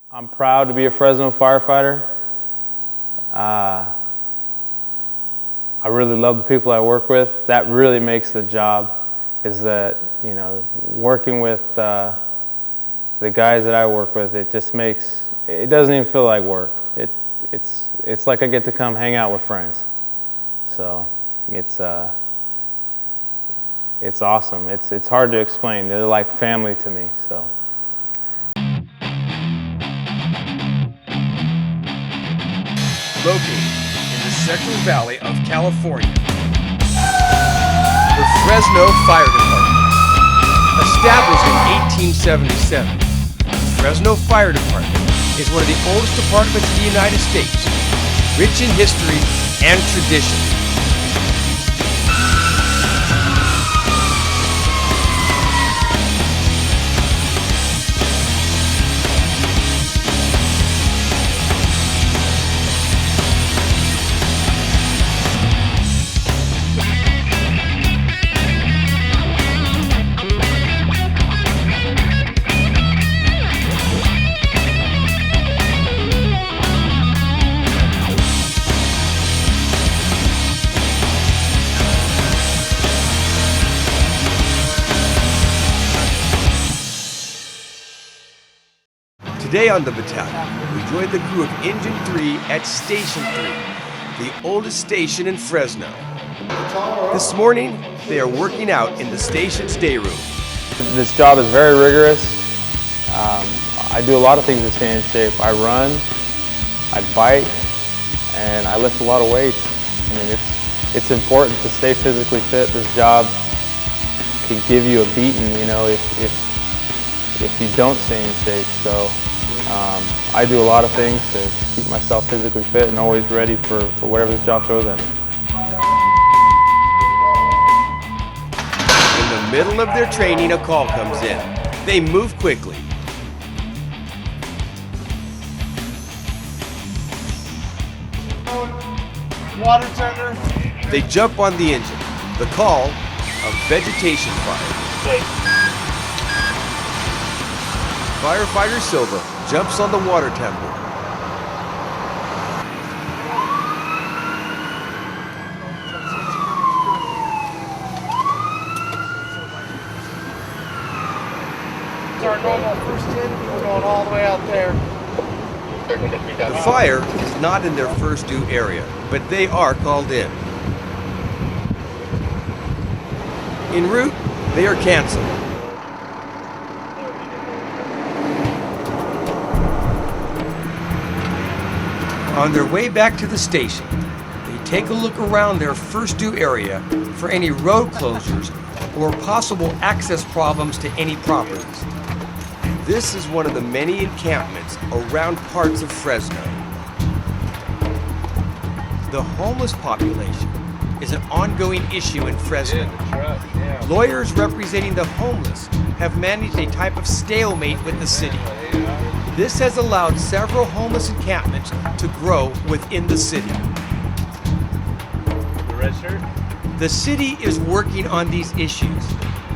I'm proud to be a Fresno firefighter. I really love the people I work with. That really makes the job, is that, you know, working with the guys that I work with, it just makes, it doesn't even feel like work. It's like I get to come hang out with friends. So it's awesome. It's hard to explain. They're like family to me, so. Located in the Central Valley of California, the Fresno Fire Department. Established in 1877, the Fresno Fire Department is one of the oldest departments in the United States, rich in history and tradition. Today on the Battalion, we joined the crew of Engine 3 at Station 3, the oldest station in Fresno. This morning, they are working out in the station's day room. This job is very rigorous. I do a lot of things to stay in shape. I run, I bike, and I lift a lot of weights. I mean, it's important to stay physically fit. This job can give you a beating, you know, if you don't stay in shape. So I do a lot of things to keep myself physically fit and always ready for whatever this job throws at me. In the middle of their training, a call comes in. They move quickly. Water tender. They jump on the engine. The call, a vegetation fire. Firefighter Silva jumps on the water temper. It's our normal first hit. We're going all the way out there. The fire is not in their first due area, but they are called in. En route, they are canceled. On their way back to the station, they take a look around their first due area for any road closures or possible access problems to any properties. This is one of the many encampments around parts of Fresno. The homeless population is an ongoing issue in Fresno. Lawyers representing the homeless have managed a type of stalemate with the city. This has allowed several homeless encampments to grow within the city. The red shirt? The city is working on these issues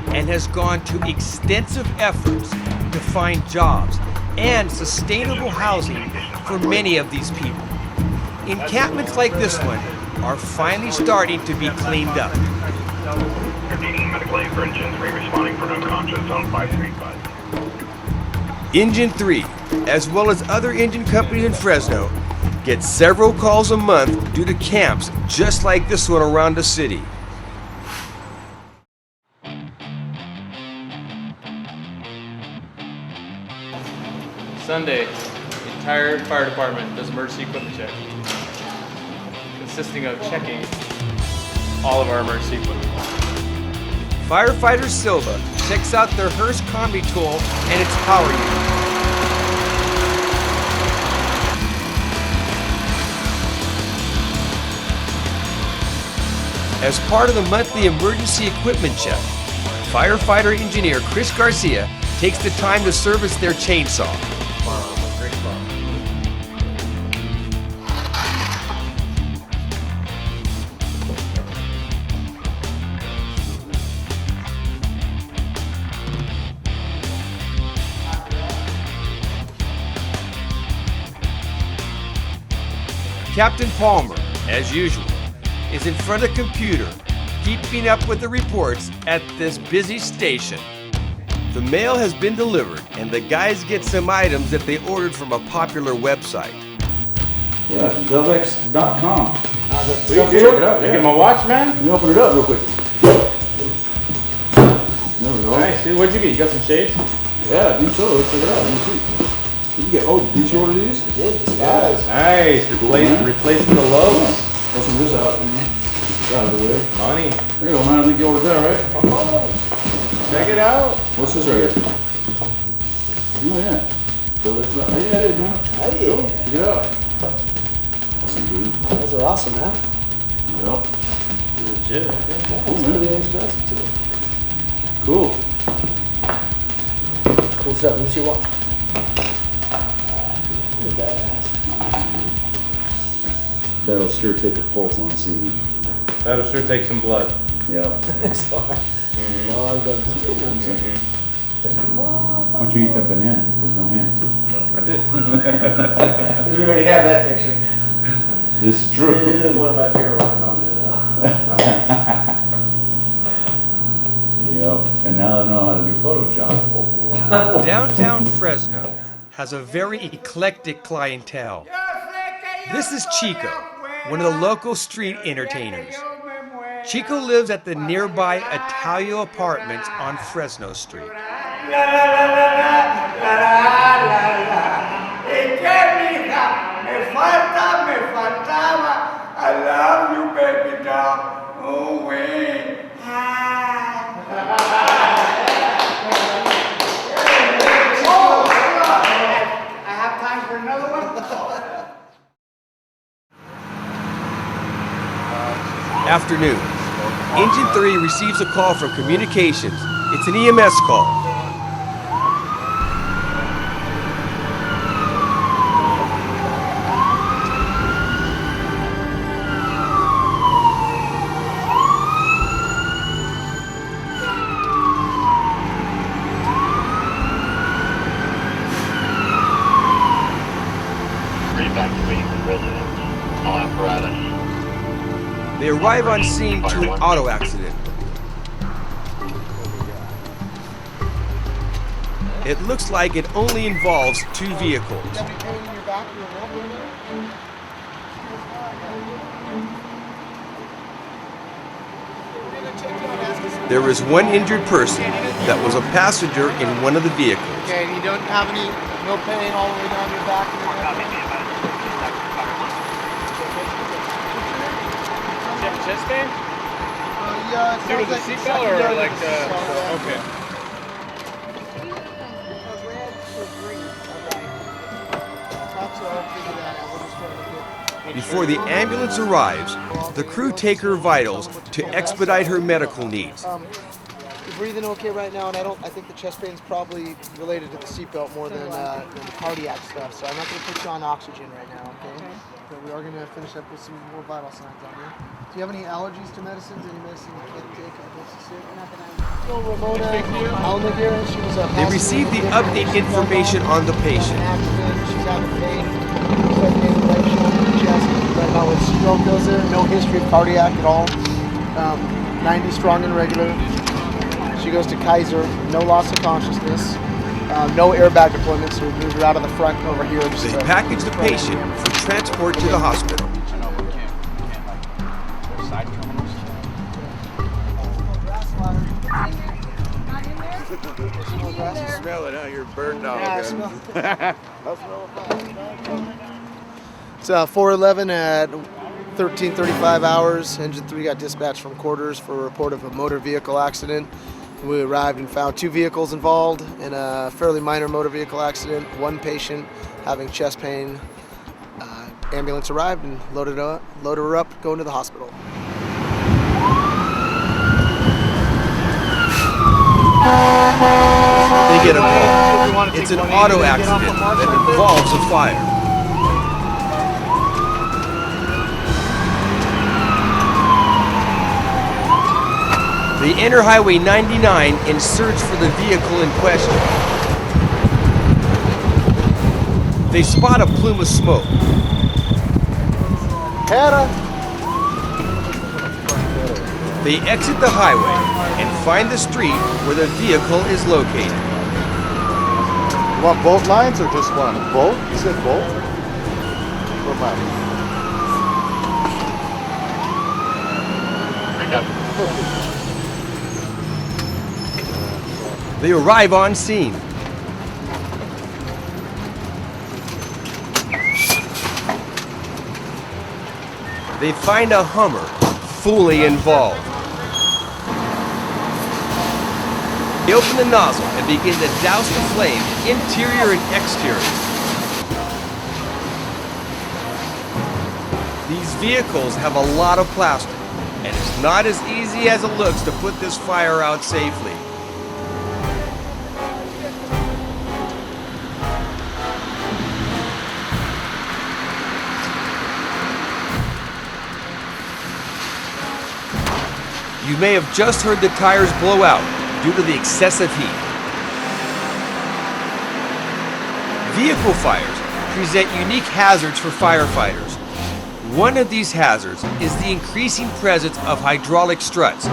and has gone to extensive efforts to find jobs and sustainable housing for many of these people. Encampments like this one are finally starting to be cleaned up. Medical aid for Engine 3 responding for unconscious on 535. Engine 3, as well as other engine companies in Fresno, get several calls a month due to camps just like this one around the city. Sunday, the entire fire department does emergency equipment check, consisting of checking all of our emergency equipment. Firefighter Silva checks out their Hearst combi tool and its power unit. As part of the monthly emergency equipment check, firefighter engineer Chris Garcia takes the time to service their chainsaw. Captain Palmer, as usual, is in front of the computer, keeping up with the reports at this busy station. The mail has been delivered, and the guys get some items that they ordered from a popular website. Yeah, Zelvex.com. Check it out. You get my watch, man? Let me open it up real quick. There we go. Nice, dude. What'd you get? You got some shades? Yeah, I think so. Let's check it out. Let me see. Did you get, did you order these? I did. Nice. Replacing the lows. What's this out? Get out of the way. Money. There you go, man. I think you ordered that, right? Oh. Check it out. What's this right here? Oh, yeah. Yeah, it is, man. Hey. Cool. Check it out. Awesome, dude. Those are awesome, man. Yep. Legit. Cool, man. Pretty expensive, too. Cool. Cool stuff. Let me see what. Badass. That'll sure take a pulse on scene. That'll sure take some blood. Yeah. No, I've done two ones. Why don't you eat that banana? There's no hands. I did. Because we already have that picture. This is true. It is one of my favorite ones on there, though. Yep. And now I know how to do Photoshop. Downtown Fresno has a very eclectic clientele. This is Chico, one of the local street entertainers. Chico lives at the nearby Battalion apartments on Fresno Street. I love you, baby doll. Oh, wait. I have time for another one. Afternoon. Engine 3 receives a call from communications. It's an EMS call. Evacuating resident. All apparatus. They arrive on scene to an auto accident. It looks like it only involves two vehicles. There is one injured person that was a passenger in one of the vehicles. Okay, and you don't have no pain all the way down your back? Chest pain? Yeah, it's due to the seatbelt or like the... Okay. Before the ambulance arrives, the crew take her vitals to expedite her medical needs. You're breathing okay right now, and I think the chest pain's probably related to the seatbelt more than the cardiac stuff, so I'm not going to put you on oxygen right now, okay? But we are going to finish up with some more vital signs on here. Do you have any allergies to medicines? Any medicine you can't take or gets you sick? Ramona Alma here, she was a They receive the update information on the patient. She's having pain. She's like getting right shoulder and chest. But now with stroke goes there, no history of cardiac at all. 90 strong and regular. She goes to Kaiser, no loss of consciousness. No airbag deployment, so we moved her out of the front over here. They package the patient for transport to the hospital. Smell it, huh? You're a bird dog. Yeah, I smell It's 4:11 at 13:35 hours. Engine 3 got dispatched from quarters for a report of a motor vehicle accident. We arrived and found two vehicles involved in a fairly minor motor vehicle accident. One patient having chest pain. Ambulance arrived and loaded her up, going to the hospital. They get a call. It's an auto accident that involves a fire. They enter Highway 99 in search for the vehicle in question. They spot a plume of smoke. They exit the highway and find the street where the vehicle is located. You want both lines or just one? Both? You said both? What line? They arrive on scene. They find a Hummer fully involved. They open the nozzle and begin to douse the flame, interior and exterior. These vehicles have a lot of plastic, and it's not as easy as it looks to put this fire out safely. You may have just heard the tires blow out due to the excessive heat. Vehicle fires present unique hazards for firefighters. One of these hazards is the increasing presence of hydraulic struts,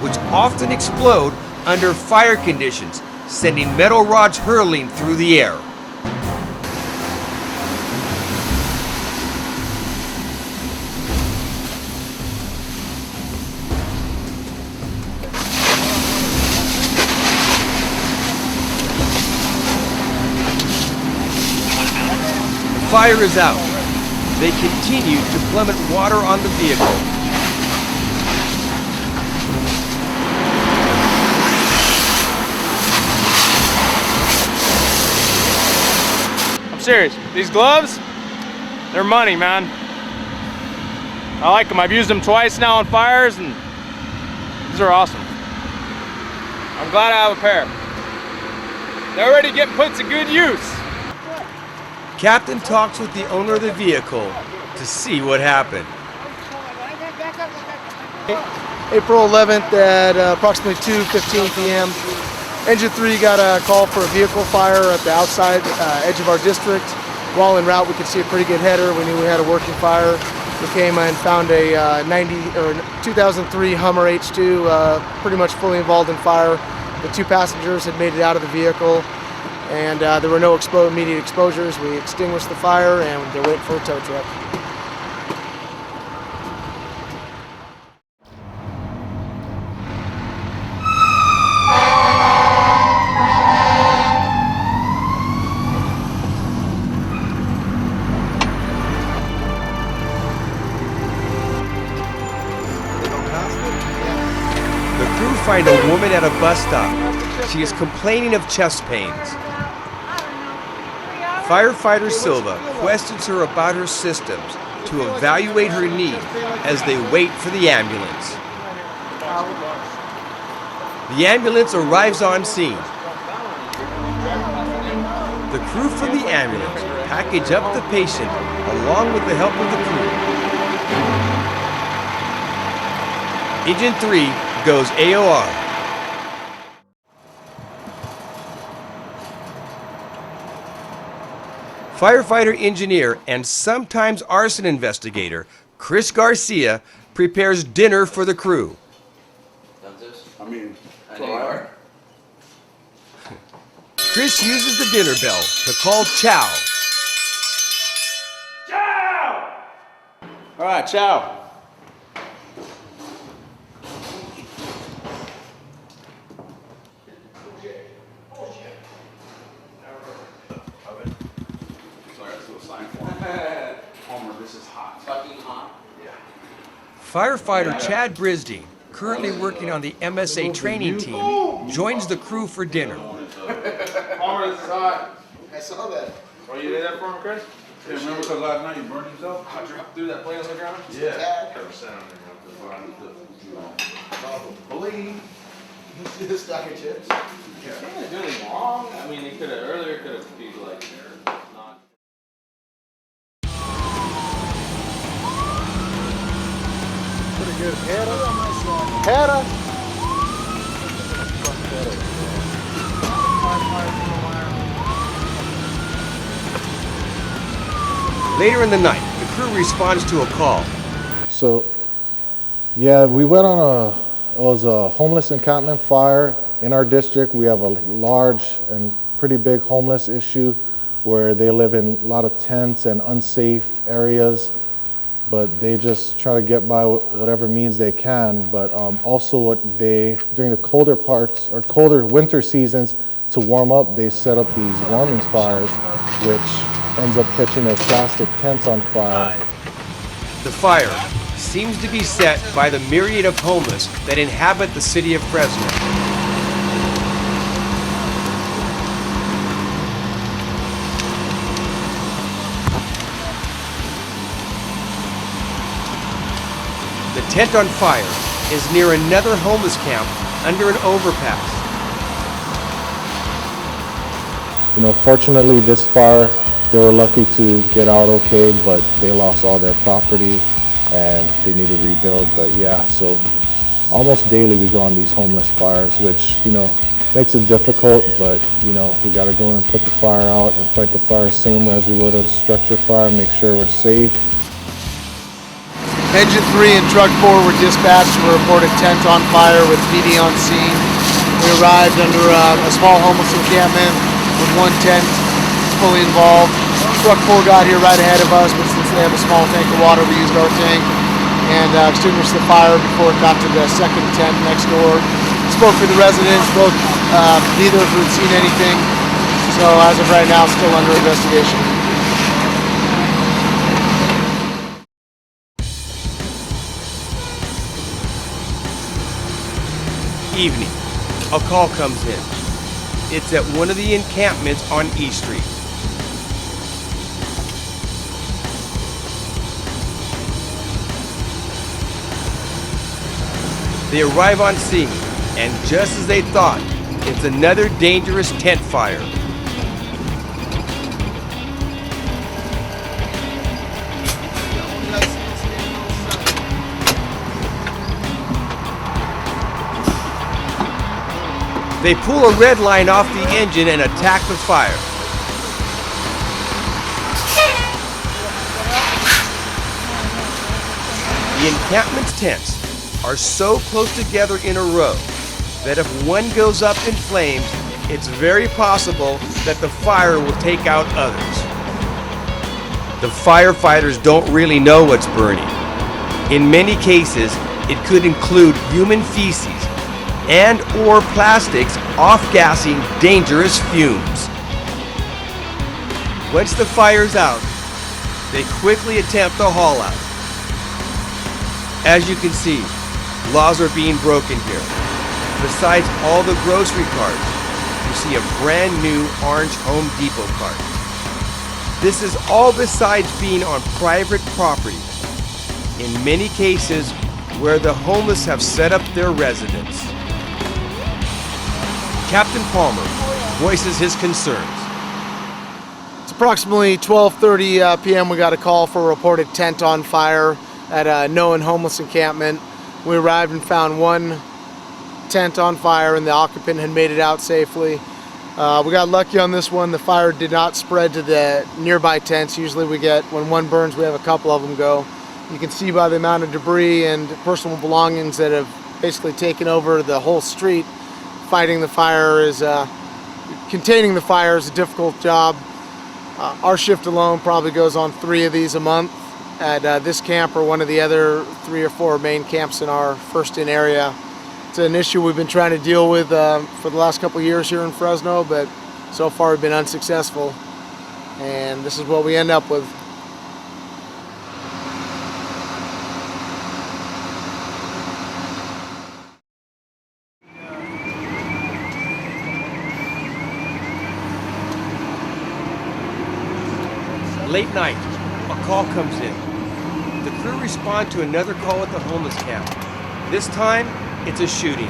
which often explode under fire conditions, sending metal rods hurtling through the air. Fire is out. They continue to plummet water on the vehicle. I'm serious. These gloves, they're money, man. I like them. I've used them twice now on fires, and these are awesome. I'm glad I have a pair. They're already getting put to good use. Captain talks with the owner of the vehicle to see what happened. April 11th at approximately 2:15 p.m. Engine 3 got a call for a vehicle fire at the outside edge of our district. While en route, we could see a pretty good header. We knew we had a working fire. We came and found a 2003 Hummer H2, pretty much fully involved in fire. The 2 passengers had made it out of the vehicle, and there were no immediate exposures. We extinguished the fire, and they're waiting for a tow truck. The crew find a woman at a bus stop. She is complaining of chest pains. Firefighter Silva questions her about her systems to evaluate her need as they wait for the ambulance. The ambulance arrives on scene. The crew from the ambulance package up the patient along with the help of the crew. Engine 3 goes AOR. Firefighter engineer and sometimes arson investigator Chris Garcia prepares dinner for the crew. I mean, Chris uses the dinner bell to call chow. Chow! All right, chow. Firefighter Chad Brisdy, currently working on the MSA training team, joins the crew for dinner. Palmer, this is hot. I saw that. Oh, you did that for him, Chris? Yeah, remember because last night you burned yourself? I dropped through that plane on the ground? Yeah. Believe. Stack of chips. You can't do anything wrong. I mean, it could have earlier could have been like not. Pretty good. Header. Later in the night, the crew responds to a call. So, yeah, we went on it was a homeless encampment fire in our district. We have a large and pretty big homeless issue where they live in a lot of tents and unsafe areas, but they just try to get by whatever means they can. But also during the colder parts or colder winter seasons, to warm up, they set up these warming fires, which ends up catching their plastic tents on fire. The fire seems to be set by the myriad of homeless that inhabit the city of Fresno. The tent on fire is near another homeless camp under an overpass. You know, fortunately this fire, they were lucky to get out okay, but they lost all their property and they need to rebuild. But yeah, so almost daily we go on these homeless fires, which, you know, makes it difficult, but you know, we got to go and put the fire out and fight the fire same way as we would a structure fire, make sure we're safe. Engine 3 and Truck 4 were dispatched to report a tent on fire with PD on scene. We arrived under a small homeless encampment with one tent fully involved. Truck 4 got here right ahead of us, but since they have a small tank of water, we used our tank and extinguished the fire before it got to the second tent next door. Spoke to the residents, both neither of who had seen anything. So as of right now, still under investigation. Evening. A call comes in. It's at one of the encampments on E Street. They arrive on scene, and just as they thought, it's another dangerous tent fire. They pull a red line off the engine and attack the fire. The encampment's tents are so close together in a row that if one goes up in flames, it's very possible that the fire will take out others. The firefighters don't really know what's burning. In many cases, it could include human feces and or plastics off-gassing dangerous fumes. Once the fire's out, they quickly attempt the haul out. As you can see, laws are being broken here. Besides all the grocery carts, you see a brand new orange Home Depot cart. This is all besides being on private property, in many cases where the homeless have set up their residence. Captain Palmer voices his concerns. It's approximately 12:30 p.m. We got a call for a reported tent on fire at a known homeless encampment. We arrived and found one tent on fire and the occupant had made it out safely. We got lucky on this one. The fire did not spread to the nearby tents. Usually we get, when one burns, we have a couple of them go. You can see by the amount of debris and personal belongings that have basically taken over the whole street. Fighting the fire is, containing the fire is a difficult job. Our shift alone probably goes on 3 of these a month at this camp or one of the other 3 or 4 main camps in our first in area. It's an issue we've been trying to deal with for the last couple of years here in Fresno, but so far we've been unsuccessful. And this is what we end up with. Late night, a call comes in. The crew respond to another call at the homeless camp. This time, it's a shooting.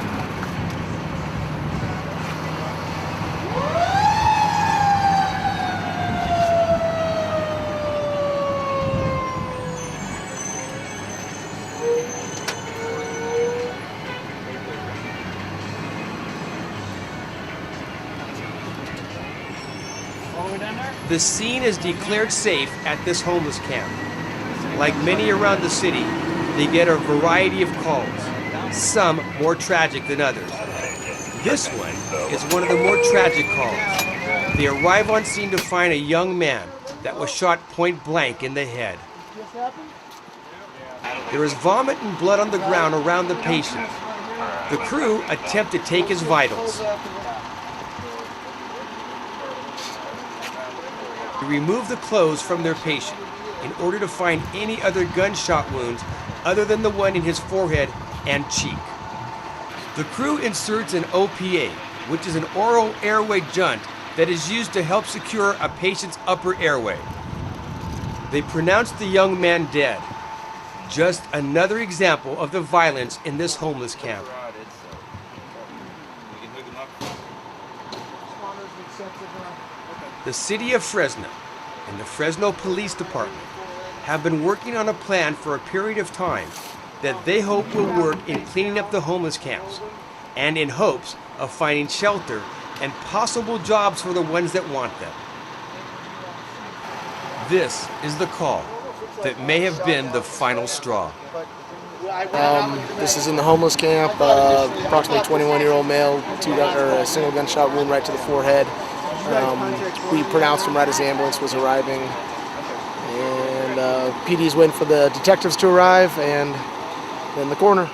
The scene is declared safe at this homeless camp. Like many around the city, they get a variety of calls, some more tragic than others. This one is one of the more tragic calls. They arrive on scene to find a young man that was shot point blank in the head. There is vomit and blood on the ground around the patient. The crew attempt to take his vitals. They remove the clothes from their patient in order to find any other gunshot wounds other than the one in his forehead and cheek. The crew inserts an OPA, which is an oral airway shunt that is used to help secure a patient's upper airway. They pronounce the young man dead. Just another example of the violence in this homeless camp. The city of Fresno and the Fresno Police Department have been working on a plan for a period of time that they hope will work in cleaning up the homeless camps and in hopes of finding shelter and possible jobs for the ones that want them. This is the call that may have been the final straw. This is in the homeless camp, approximately 21-year-old male, a single gunshot wound right to the forehead. We pronounced him right as the ambulance was arriving. And PD's waiting for the detectives to arrive, and then the coroner.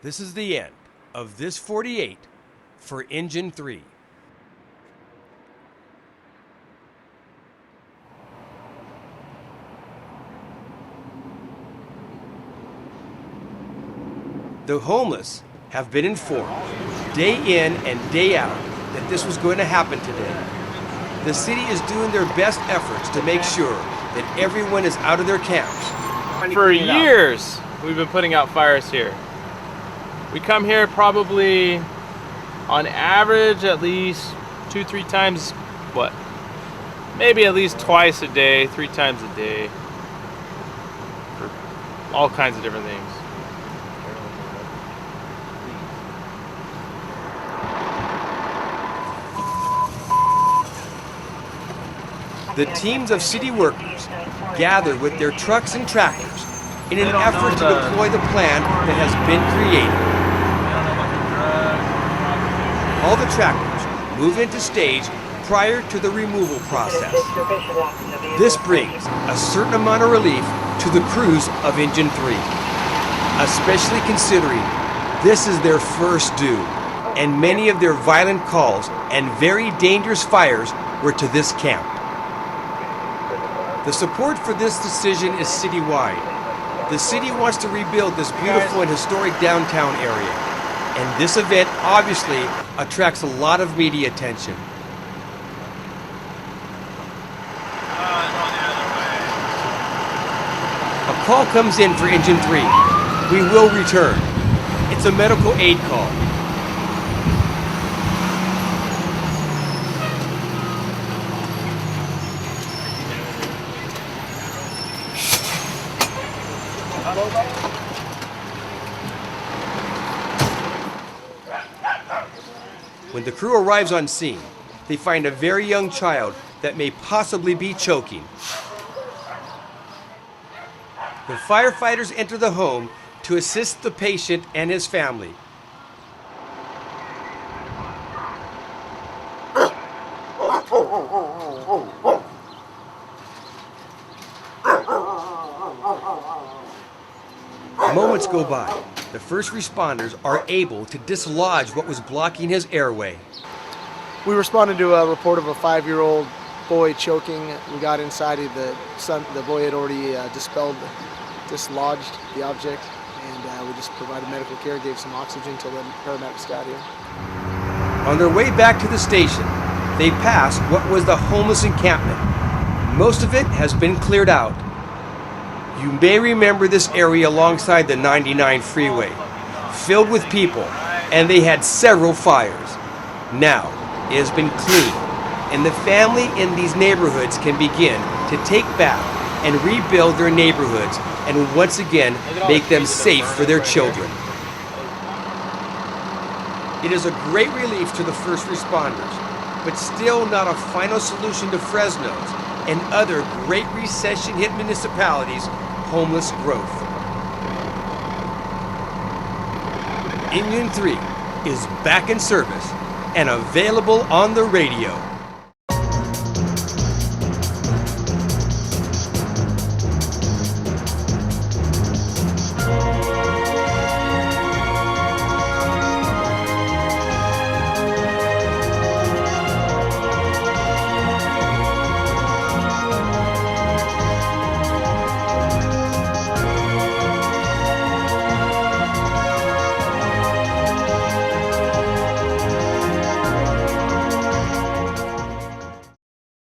This is the end of this 48 for Engine 3. The homeless have been informed day in and day out that this was going to happen today. The city is doing their best efforts to make sure that everyone is out of their camps. For years, we've been putting out fires here. We come here probably on average at least 2-3 times, maybe at least twice a day, 3 times a day, for all kinds of different things. The teams of city workers gather with their trucks and tractors in an effort to deploy the plan that has been created. All the tractors move into stage prior to the removal process. This brings a certain amount of relief to the crews of Engine 3, especially considering this is their first due, and many of their violent calls and very dangerous fires were to this camp. The support for this decision is citywide. The city wants to rebuild this beautiful and historic downtown area, and this event obviously attracts a lot of media attention. A call comes in for Engine 3. We will return. It's a medical aid call. When the crew arrives on scene, they find a very young child that may possibly be choking. The firefighters enter the home to assist the patient and his family. Moments go by. The first responders are able to dislodge what was blocking his airway. We responded to a report of a 5-year-old boy choking. We got inside. The boy had already dislodged the object, and we just provided medical care, gave some oxygen until the paramedics got here. On their way back to the station, they pass what was the homeless encampment. Most of it has been cleared out. You may remember this area alongside the 99 freeway, filled with people, and they had several fires. Now, it has been cleaned, and the family in these neighborhoods can begin to take back and rebuild their neighborhoods and once again make them safe for their children. It is a great relief to the first responders but still not a final solution to Fresno's and other Great Recession-hit municipalities' homeless growth. Union 3 is back in service and available on the radio.